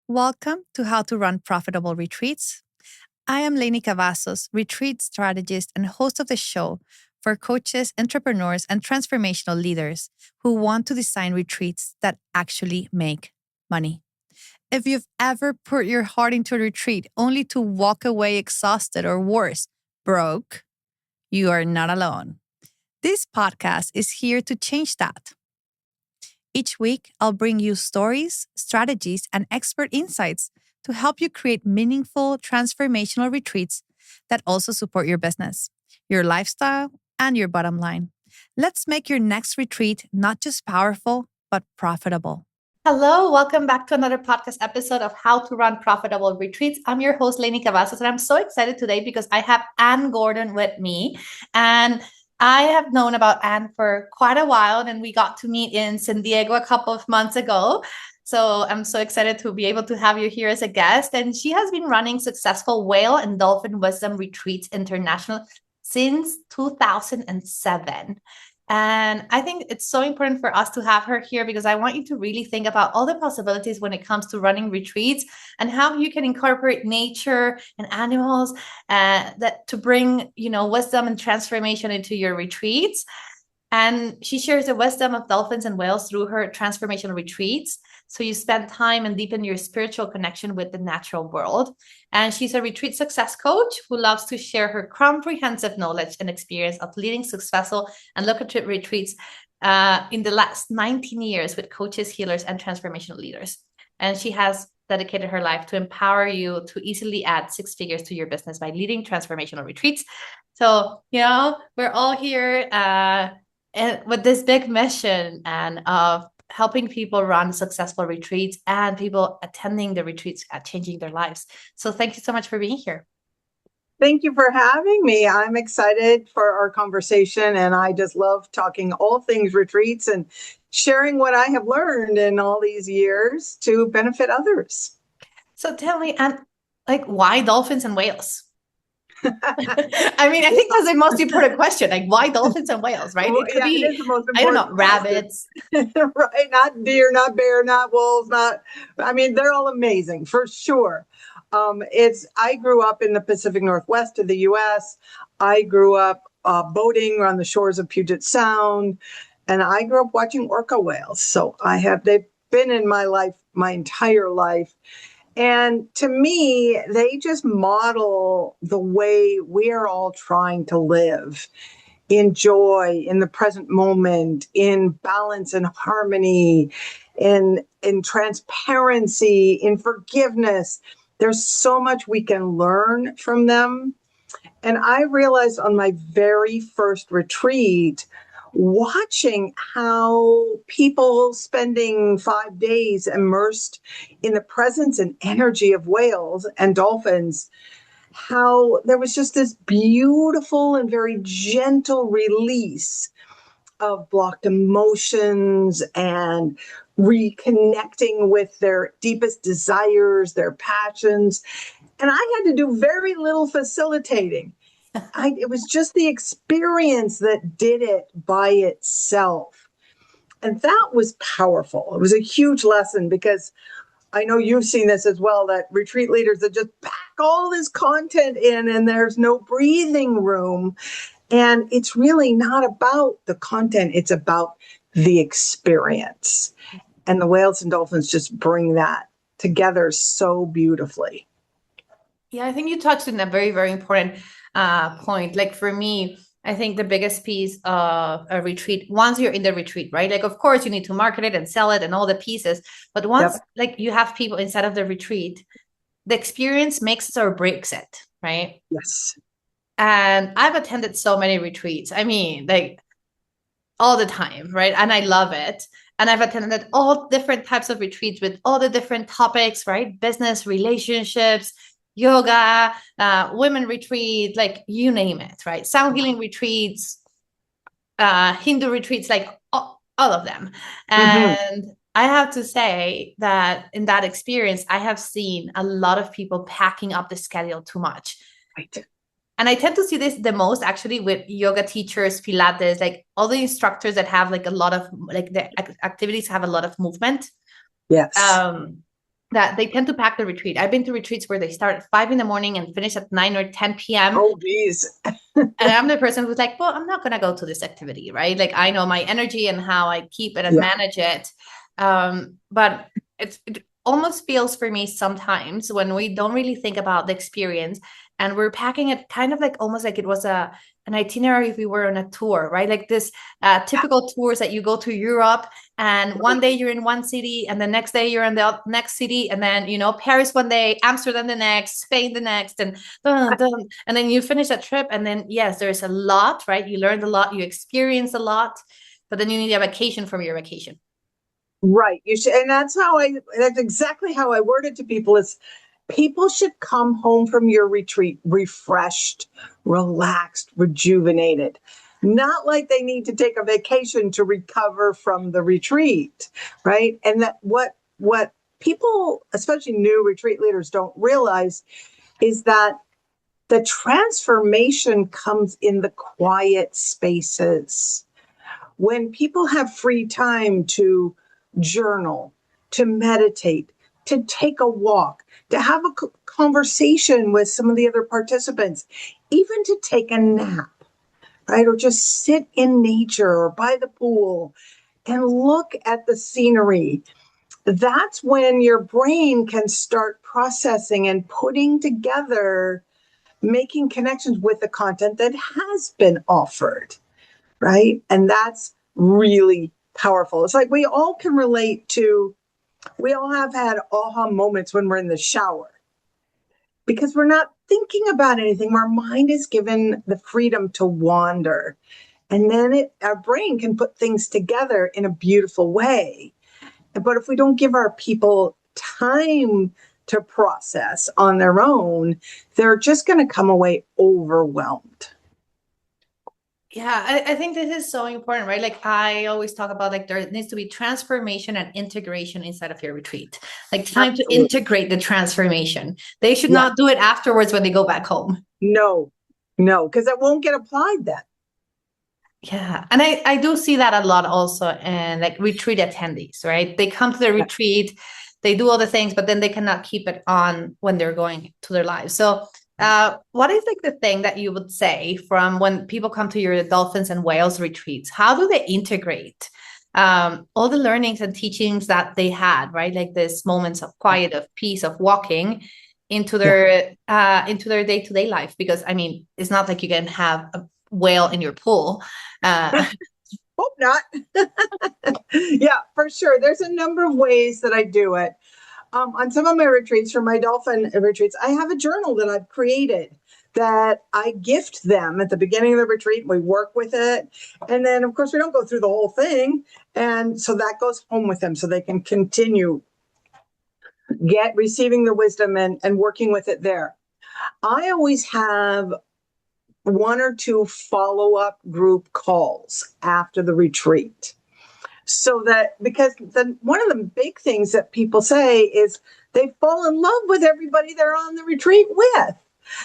Welcome to How to Run Profitable Retreats. I am Lainey Cavazos, retreat strategist and host of the show for coaches, entrepreneurs, and transformational leaders who want to design retreats that actually make money. If you've ever put your heart into a retreat only to walk away exhausted or worse, broke, you are not alone. This podcast is here to change that. Each week, I'll bring you stories, strategies, and expert insights to help you create meaningful, transformational retreats that also support your business, your lifestyle, and your bottom line. Let's make your next retreat not just powerful, but profitable. Hello, welcome back to another podcast episode of How to Run Profitable Retreats. I'm your host, Lainey Cavazos, and I'm so excited today because I have Anne Gordon with me. And I have known about Anne for quite a while, and we got to meet in San Diego a couple of months ago. So I'm so excited to be able to have you here as a guest. And she has been running successful whale and dolphin wisdom retreats international since 2007. And I think it's so important for us to have her here because I want you to really think about all the possibilities when it comes to running retreats and how you can incorporate nature and animals that to bring, wisdom and transformation into your retreats. And she shares the wisdom of dolphins and whales through her transformational retreats. So you spend time and deepen your spiritual connection with the natural world. And she's a retreat success coach who loves to share her comprehensive knowledge and experience of leading successful and lucrative retreats in the last 19 years with coaches, healers, and transformational leaders. And she has dedicated her life to empower you to easily add six figures to your business by leading transformational retreats. So, we're all here and with this big mission and of helping people run successful retreats and people attending the retreats at changing their lives. So thank you so much for being here. Thank you for having me. I'm excited for our conversation, and I just love talking all things retreats and sharing what I have learned in all these years to benefit others. So tell me, and why dolphins and whales? I mean, I think that's the most important question. Why dolphins and whales, right? It could be, it is the most important I don't know, rabbits. Right, not deer, not bear, not wolves, they're all amazing for sure. I grew up in the Pacific Northwest of the U.S. I grew up boating on the shores of Puget Sound, and I grew up watching orca whales. So they've been in my life, my entire life. And to me, they just model the way we are all trying to live in joy, in the present moment, in balance and harmony, in transparency, in forgiveness. There's so much we can learn from them. And I realized on my very first retreat, watching how people spending 5 days immersed in the presence and energy of whales and dolphins, how there was just this beautiful and very gentle release of blocked emotions and reconnecting with their deepest desires, their passions. And I had to do very little facilitating. It was just the experience that did it by itself. And that was powerful. It was a huge lesson because I know you've seen this as well, that retreat leaders that just pack all this content in and there's no breathing room. And it's really not about the content. It's about the experience. And the whales and dolphins just bring that together so beautifully. Yeah, I think you touched on a very, very important point. For me, I think the biggest piece of a retreat, once you're in the retreat, right? Of course, you need to market it and sell it and all the pieces. But once, you have people inside of the retreat, the experience makes it or breaks it, right? Yes. And I've attended so many retreats. I mean, all the time, right? And I love it. And I've attended all different types of retreats with all the different topics, right? Business, relationships, yoga, women retreat, you name it, right? Sound healing retreats, Hindu retreats, all of them. And I have to say that in that experience, I have seen a lot of people packing up the schedule too much. Right. And I tend to see this the most actually with yoga teachers, Pilates, all the instructors that have a lot of the activities have a lot of movement. Yes. that they tend to pack the retreat. I've been to retreats where they start at 5 in the morning and finish at 9 or 10 p.m. Oh, geez. And I'm the person who's like, well, I'm not going to go to this activity, right? Like I know my energy and how I keep it and Yeah. manage it. But it almost feels for me sometimes when we don't really think about the experience and we're packing it kind of like almost like it was an itinerary if we were on a tour, right? Like this typical tours that you go to Europe and one day you're in one city and the next day you're in the next city and then, you know, Paris one day, Amsterdam the next, Spain the next, and and then you finish that trip and then yes, there's a lot, right? You learned a lot, you experienced a lot, but then you need a vacation from your vacation. Right. You should, and that's exactly how I word it to people is people should come home from your retreat refreshed, relaxed, rejuvenated. Not like they need to take a vacation to recover from the retreat, right? And that what people, especially new retreat leaders, don't realize is that the transformation comes in the quiet spaces when people have free time to journal, to meditate, to take a walk, to have a conversation with some of the other participants, even to take a nap, right? Or just sit in nature or by the pool and look at the scenery. That's when your brain can start processing and putting together, making connections with the content that has been offered, right? And that's really powerful. It's like we all can relate to, we all have had aha moments when we're in the shower because we're not thinking about anything. Our mind is given the freedom to wander. And then our brain can put things together in a beautiful way. But if we don't give our people time to process on their own, they're just going to come away overwhelmed. Yeah, I think this is so important, right? Like I always talk about like there needs to be transformation and integration inside of your retreat. Like time to Absolutely. integrate the transformation. They should Yeah. not do it afterwards when they go back home. No, no, because it won't get applied then. Yeah. And I do see that a lot also in like retreat attendees, right? They come to the Yeah. retreat, they do all the things, but then they cannot keep it on when they're going to their lives. So what is like the thing that you would say from when people come to your dolphins and whales retreats? How do they integrate all the learnings and teachings that they had, right? Like this moments of quiet, of peace, of walking into Yeah. their day-to-day life? Because I mean, it's not like you can have a whale in your pool. Uh, Hope not. Yeah, for sure. There's a number of ways that I do it. On some of my retreats, for my dolphin retreats, I have a journal that I've created that I gift them at the beginning of the retreat. We work with it. And then, of course, we don't go through the whole thing. And so that goes home with them so they can continue receiving the wisdom and working with it there. I always have one or two follow-up group calls after the retreat. So that because one of the big things that people say is they fall in love with everybody they're on the retreat with,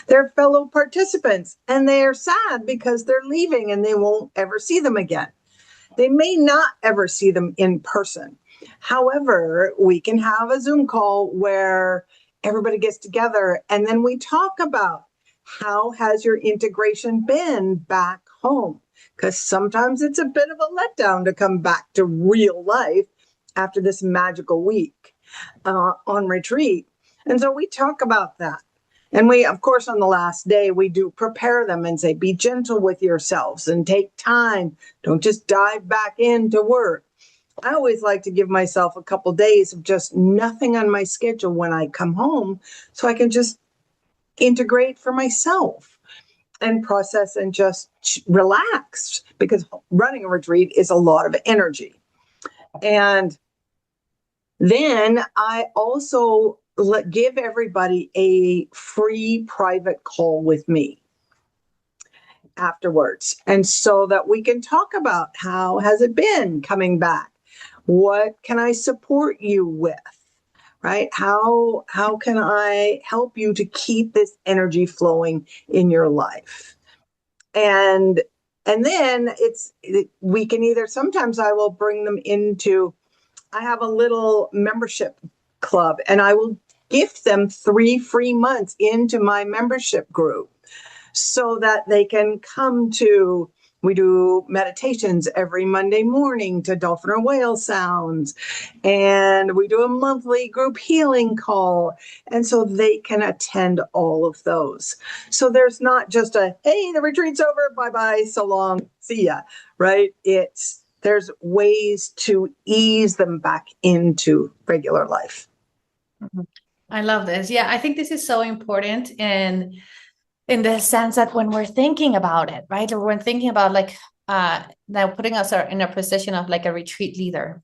their fellow participants, and they are sad because they're leaving and they won't ever see them again. They may not ever see them in person. However, we can have a Zoom call where everybody gets together and then we talk about how has your integration been back home? Because sometimes it's a bit of a letdown to come back to real life after this magical week on retreat. And so we talk about that. And we, of course, on the last day, we do prepare them and say, be gentle with yourselves and take time. Don't just dive back into work. I always like to give myself a couple of days of just nothing on my schedule when I come home so I can just integrate for myself and process and just relax because running a retreat is a lot of energy. And then I also give everybody a free private call with me afterwards. And so that we can talk about how has it been coming back? What can I support you with? Right? How can I help you to keep this energy flowing in your life? And then we can either sometimes I will bring them into I have a little membership club, and I will gift them 3 free months into my membership group so that they can come to. We do meditations every Monday morning to dolphin or whale sounds, and we do a monthly group healing call, and so they can attend all of those. So there's not just a, hey, the retreat's over, bye-bye, so long, see ya, right? There's ways to ease them back into regular life. I love this. Yeah, I think this is so important in the sense that when we're thinking about it, right? Or we're thinking about like now putting us in a position of like a retreat leader.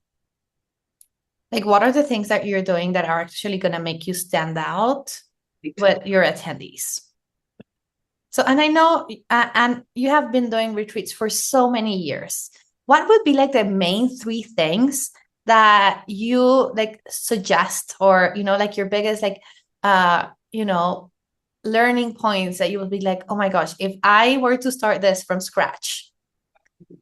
Like, what are the things that you're doing that are actually going to make you stand out with your attendees? So, and I know, and you have been doing retreats for so many years. What would be like the main 3 things that you like suggest, or, you know, like your biggest, like, you know, learning points that you would be like, oh my gosh, if I were to start this from scratch,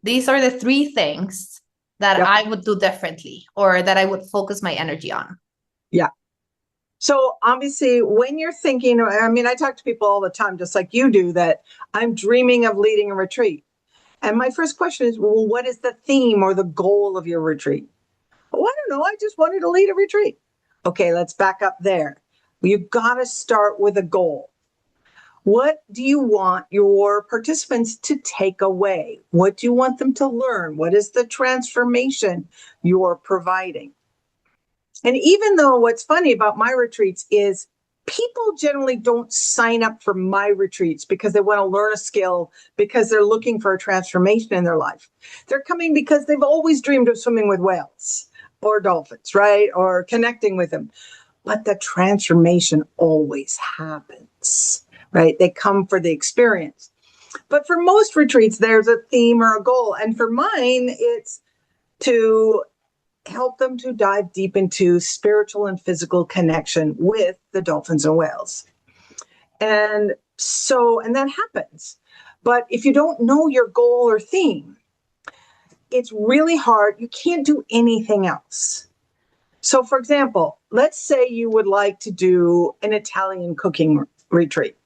these are the 3 things that I would do differently, or that I would focus my energy on? Yeah. So obviously, when you're thinking, I mean, I talk to people all the time, just like you do, that I'm dreaming of leading a retreat. And my first question is, well, what is the theme or the goal of your retreat? Well, I don't know. I just wanted to lead a retreat. Okay, let's back up there. You've got to start with a goal. What do you want your participants to take away? What do you want them to learn? What is the transformation you're providing? And even though what's funny about my retreats is people generally don't sign up for my retreats because they want to learn a skill, because they're looking for a transformation in their life. They're coming because they've always dreamed of swimming with whales or dolphins, right? Or connecting with them. But the transformation always happens, right? They come for the experience. But for most retreats, there's a theme or a goal. And for mine, it's to help them to dive deep into spiritual and physical connection with the dolphins and whales. And that happens. But if you don't know your goal or theme, it's really hard. You can't do anything else. So, for example, let's say you would like to do an Italian cooking retreat.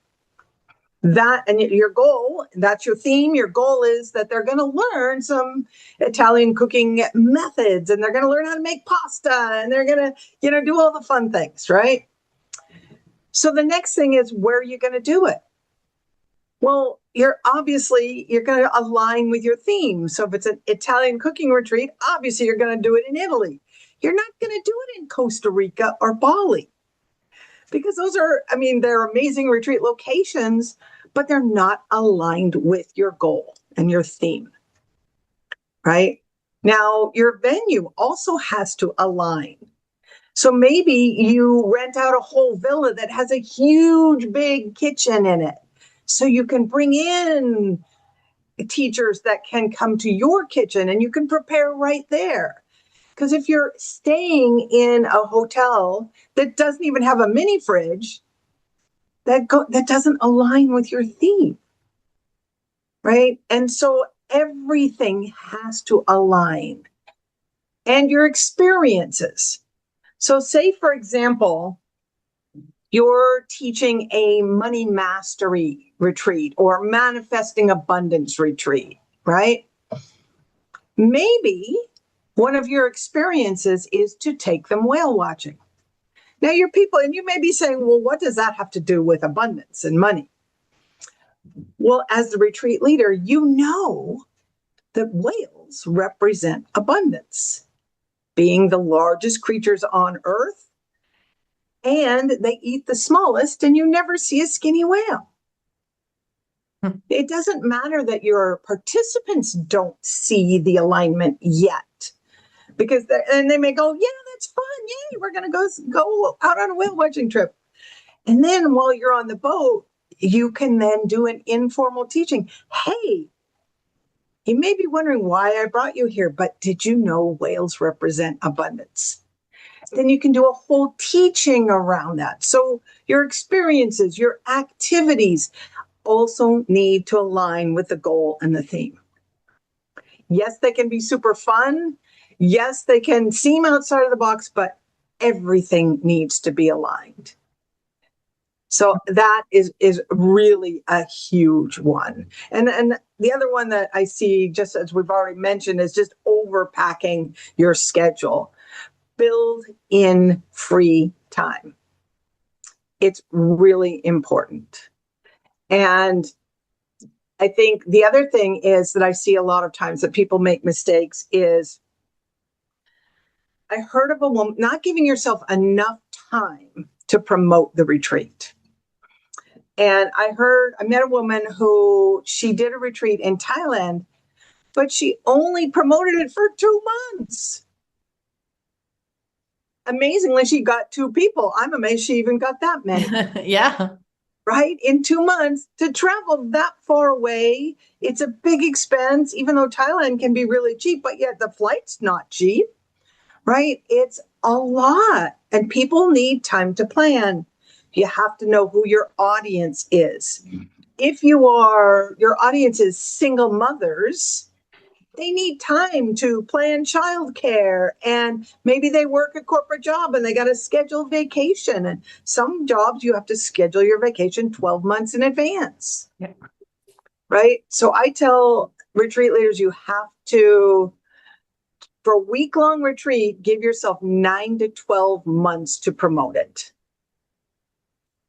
That, and your goal, that's your theme. Your goal is that they're going to learn some Italian cooking methods, and they're going to learn how to make pasta, and they're going to, do all the fun things, right? So the next thing is, where are you going to do it? Well, you're going to align with your theme. So if it's an Italian cooking retreat, obviously you're going to do it in Italy. You're not going to do it in Costa Rica or Bali, because they're amazing retreat locations, but they're not aligned with your goal and your theme, right? Now, your venue also has to align. So maybe you rent out a whole villa that has a huge, big kitchen in it, so you can bring in teachers that can come to your kitchen and you can prepare right there. Because if you're staying in a hotel that doesn't even have a mini fridge, that doesn't align with your theme, right? And so everything has to align. And your experiences. So say, for example, you're teaching a money mastery retreat or manifesting abundance retreat, right? Maybe one of your experiences is to take them whale watching. Now, your people, and you may be saying, well, what does that have to do with abundance and money? Well, as the retreat leader, you know that whales represent abundance, being the largest creatures on Earth, and they eat the smallest, and you never see a skinny whale. It doesn't matter that your participants don't see the alignment yet, because they may go, yeah, that's fun. Yay, we're going to go out on a whale watching trip. And then while you're on the boat, you can then do an informal teaching. Hey, you may be wondering why I brought you here, but did you know whales represent abundance? Then you can do a whole teaching around that. So your experiences, your activities also need to align with the goal and the theme. Yes, they can be super fun. Yes, they can seem outside of the box, but everything needs to be aligned. So that is really a huge one. And the other one that I see, just as we've already mentioned, is just overpacking your schedule. Build in free time. It's really important. And I think the other thing is that I see a lot of times that people make mistakes is, I heard of a woman not giving yourself enough time to promote the retreat. And I met a woman who, she did a retreat in Thailand, but she only promoted it for 2 months. Amazingly, she got 2 people. I'm amazed she even got that many. Yeah. Right? In 2 months to travel that far away. It's a big expense, even though Thailand can be really cheap, but yet the flight's not cheap, right? It's a lot, and people need time to plan. You have to know who your audience is. If your audience is single mothers, they need time to plan childcare, and maybe they work a corporate job and they got to schedule vacation. And some jobs you have to schedule your vacation 12 months in advance. Yeah. Right? So I tell retreat leaders, you have to, for a week-long retreat, give yourself 9 to 12 months to promote it.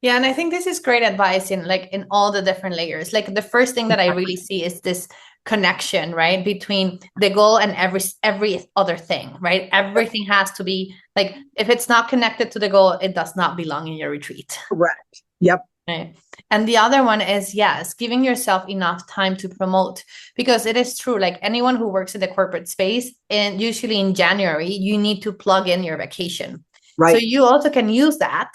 Yeah, and I think this is great advice in all the different layers. Like the first thing that I really see is this connection, right, between the goal and every other thing, right? Everything has to be like, if it's not connected to the goal, it does not belong in your retreat. Correct. Yep. Right. And the other one is, yes, giving yourself enough time to promote, because it is true, like anyone who works in the corporate space, and usually in January, you need to plug in your vacation. Right. So you also can use that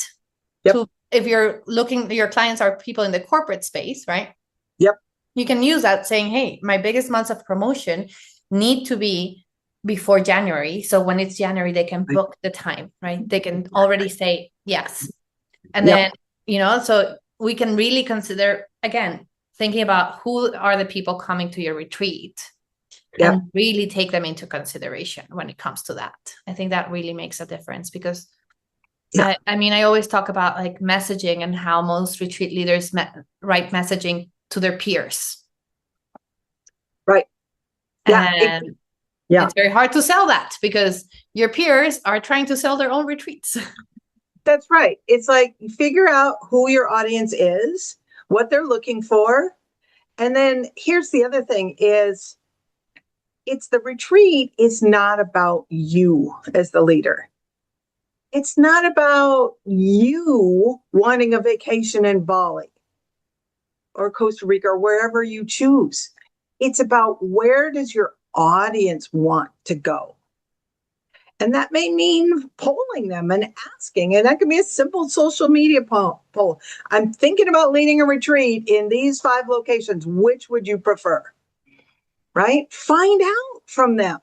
Yep. to, if you're looking, your clients are people in the corporate space, right? Yep. You can use that saying, hey, my biggest months of promotion need to be before January. So when it's January, they can book the time, right? They can already say yes. And then, so we can really consider, again, thinking about who are the people coming to your retreat and really take them into consideration when it comes to that. I think that really makes a difference, because I mean, I always talk about like messaging and how most retreat leaders write messaging to their peers. Right. Yeah. And it's very hard to sell that, because your peers are trying to sell their own retreats. That's right. It's like, figure out who your audience is, what they're looking for. And then here's the other thing is, it's the retreat is not about you as the leader. It's not about you wanting a vacation in Bali or Costa Rica or wherever you choose. It's about, where does your audience want to go? And that may mean polling them and asking, and that can be a simple social media poll. I'm thinking about leading a retreat in these 5 locations. Which would you prefer? Right? Find out from them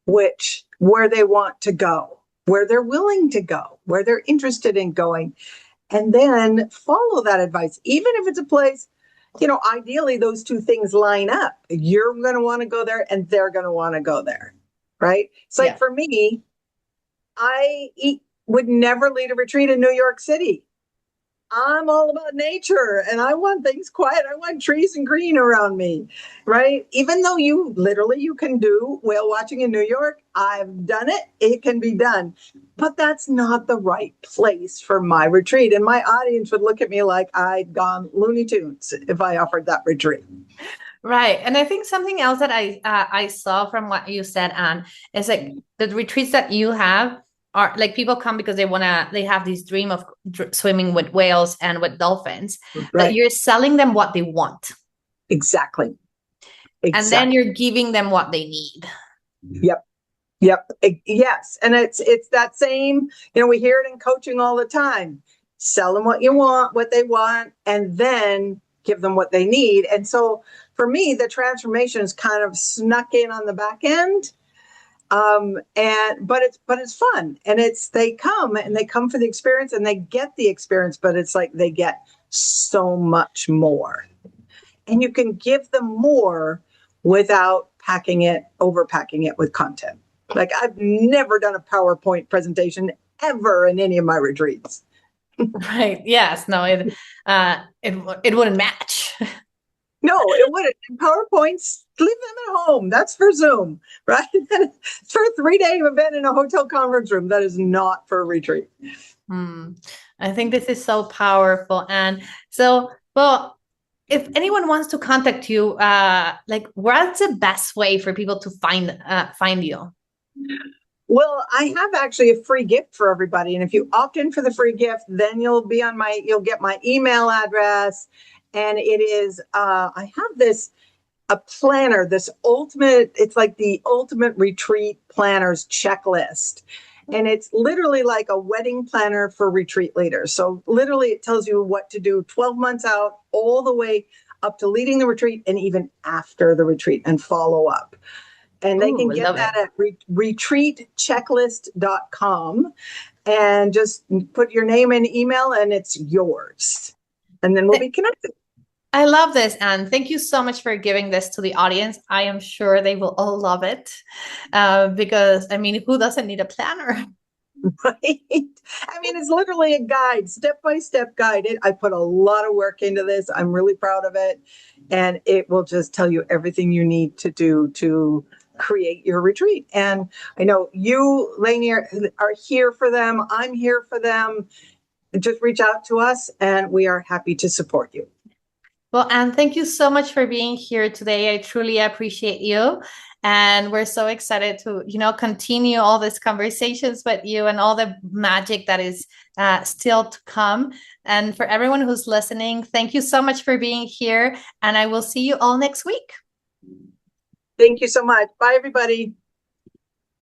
where they want to go, where they're willing to go, where they're interested in going, and then follow that advice. Even if it's a place, ideally those 2 things line up. You're going to want to go there and they're going to want to go there. Right? It's like, for me, I would never lead a retreat in New York City. I'm all about nature and I want things quiet. I want trees and green around me, right? Even though you can do whale watching in New York. I've done it. It can be done. But that's not the right place for my retreat. And my audience would look at me like I'd gone Looney Tunes if I offered that retreat. Right. And I think something else that I saw from what you said, Anne, is like the retreats that you have are like, people come because they have this dream of swimming with whales and with dolphins, but you're selling them what they want. Exactly. And then you're giving them what they need. Yep. Yes. And it's that same, we hear it in coaching all the time. Sell them what you want, what they want, and then give them what they need. And so for me, the transformation is kind of snuck in on the back end. But it's fun, and they come for the experience and they get the experience, but it's like they get so much more, and you can give them more without overpacking it with content. Like I've never done a PowerPoint presentation ever in any of my retreats. Right. Yes. No, it wouldn't match. No, it wouldn't. And PowerPoints, leave them at home. That's for Zoom, right? For a 3-day event in a hotel conference room. That is not for a retreat. I think this is so powerful. And so, well, if anyone wants to contact you, like what's the best way for people to find you? Well, I have actually a free gift for everybody. And if you opt in for the free gift, then you'll get my email address. And it is, I have a planner, it's like the ultimate retreat planners checklist. And it's literally like a wedding planner for retreat leaders. So literally it tells you what to do 12 months out, all the way up to leading the retreat and even after the retreat and follow up. And they can get that at retreatchecklist.com and just put your name and email and it's yours. And then we'll be connected. I love this, Anne. Thank you so much for giving this to the audience. I am sure they will all love it because, I mean, who doesn't need a planner? Right? I mean, it's literally a guide, step-by-step guide. I put a lot of work into this. I'm really proud of it. And it will just tell you everything you need to do to create your retreat. And I know you, Lainey, are here for them. I'm here for them. Just reach out to us and we are happy to support you. Well, Anne, thank you so much for being here today. I truly appreciate you. And we're so excited to, continue all these conversations with you and all the magic that is still to come. And for everyone who's listening, thank you so much for being here. And I will see you all next week. Thank you so much. Bye, everybody.